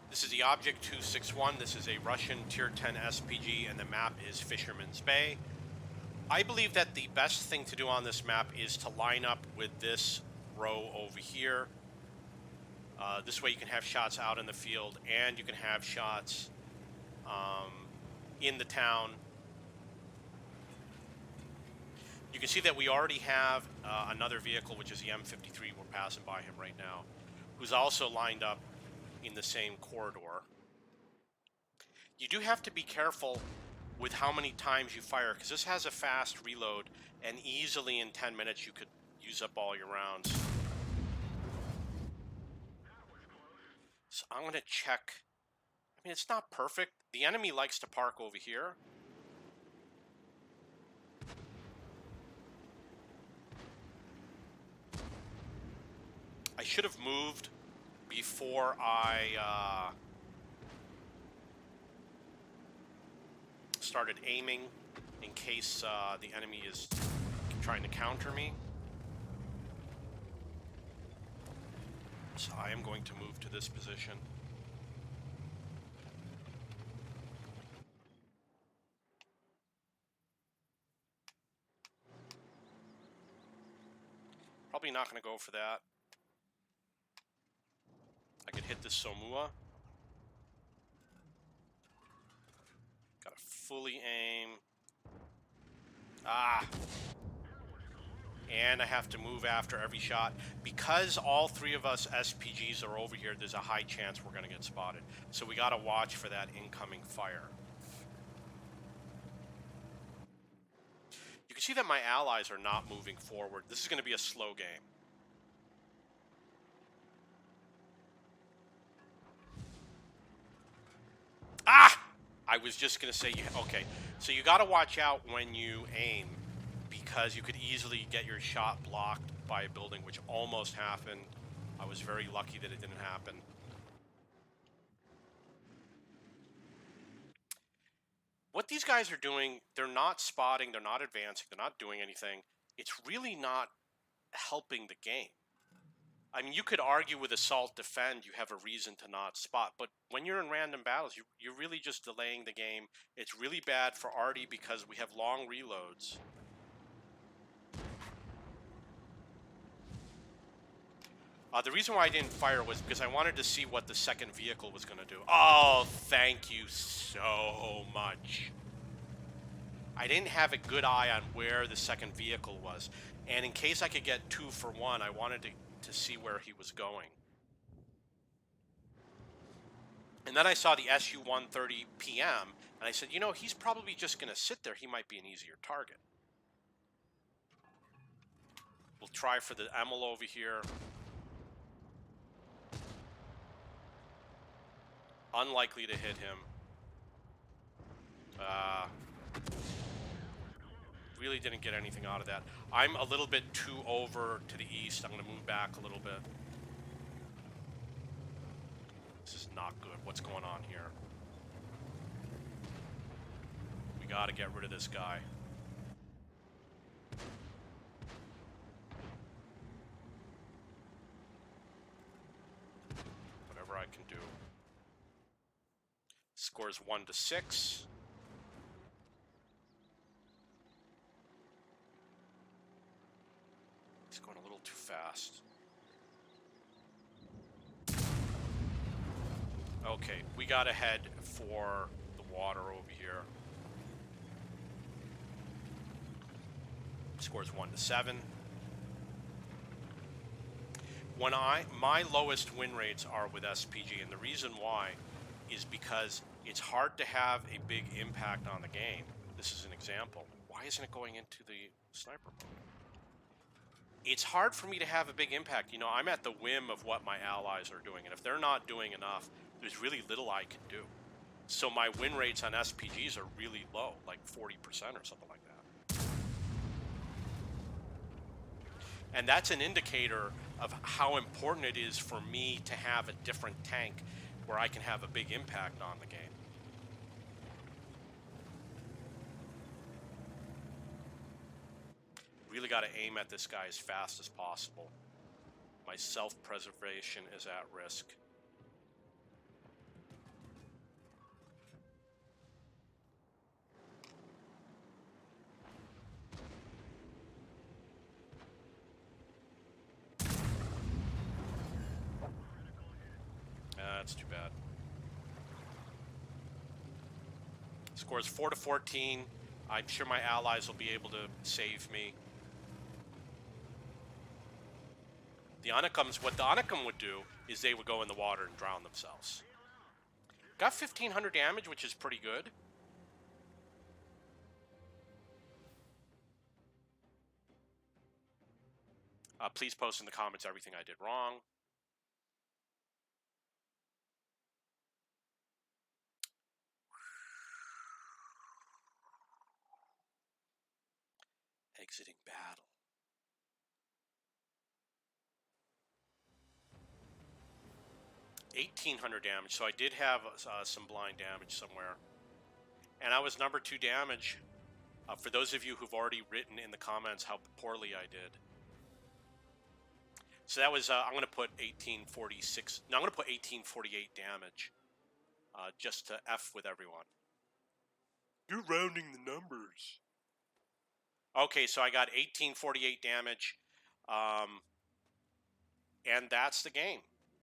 This is the Object 261. This is a Russian Tier 10 SPG, and the map is Fisherman's Bay. I believe that the best thing to do on this map is to line up with this row over here. This way you can have shots out in the field, and you can have shots in the town. You can see that we already have another vehicle, which is the M53. We're passing by him right now, who's also lined up in the same corridor. You do have to be careful with how many times you fire, because this has a fast reload, and easily in 10 minutes you could use up all your rounds. So I'm going to check. I mean, it's not perfect. The enemy likes to park over here. I should have moved before I started aiming, in case the enemy is trying to counter me. So I am going to move to this position. Probably not going to go for that. I could hit this Somua. Gotta fully aim. Ah! And I have to move after every shot. Because all three of us SPGs are over here, there's a high chance we're gonna get spotted. So we gotta watch for that incoming fire. You can see that my allies are not moving forward. This is gonna be a slow game. Ah! I was just going to say, okay, so you got to watch out when you aim, because you could easily get your shot blocked by a building, which almost happened. I was very lucky that it didn't happen. What these guys are doing, they're not spotting, they're not advancing, they're not doing anything. It's really not helping the game. I mean, you could argue with assault defend, you have a reason to not spot, but when you're in random battles, you're really just delaying the game. It's really bad for Artie because we have long reloads. The reason why I didn't fire was because I wanted to see what the second vehicle was going to do. Oh, thank you so much. I didn't have a good eye on where the second vehicle was, and in case I could get 2 for 1, I wanted to see where he was going. And then I saw the SU-130 PM, and I said, you know, he's probably just going to sit there. He might be an easier target. We'll try for the Emil over here. Unlikely to hit him. Really didn't get anything out of that. I'm a little bit too over to the east. I'm going to move back a little bit. This is not good. What's going on here? We got to get rid of this guy. Whatever I can do. Scores 1-6. He's going a little too fast. Okay, we got to head for the water over here. Scores 1-7. When my lowest win rates are with SPG, and the reason why is because it's hard to have a big impact on the game. This is an example. Why isn't it going into the sniper mode? It's hard for me to have a big impact. You know, I'm at the whim of what my allies are doing, and if they're not doing enough, there's really little I can do. So my win rates on SPGs are really low, like 40% or something like that. And that's an indicator of how important it is for me to have a different tank where I can have a big impact on the game. Really got to aim at this guy as fast as possible. My self-preservation is at risk. That's too bad. Scores 4-14. I'm sure my allies will be able to save me. The Anakims, what the Anakim would do is they would go in the water and drown themselves. Got 1,500 damage, which is pretty good. Please post in the comments everything I did wrong. Exiting battle. $1,800 damage, so I did have some blind damage somewhere. And I was number 2 damage. For those of you who've already written in the comments how poorly I did. So that was, I'm going to put 1846, no, I'm going to put 1848 damage. Just to F with everyone. You're rounding the numbers. Okay, so I got 1848 damage. And that's the game.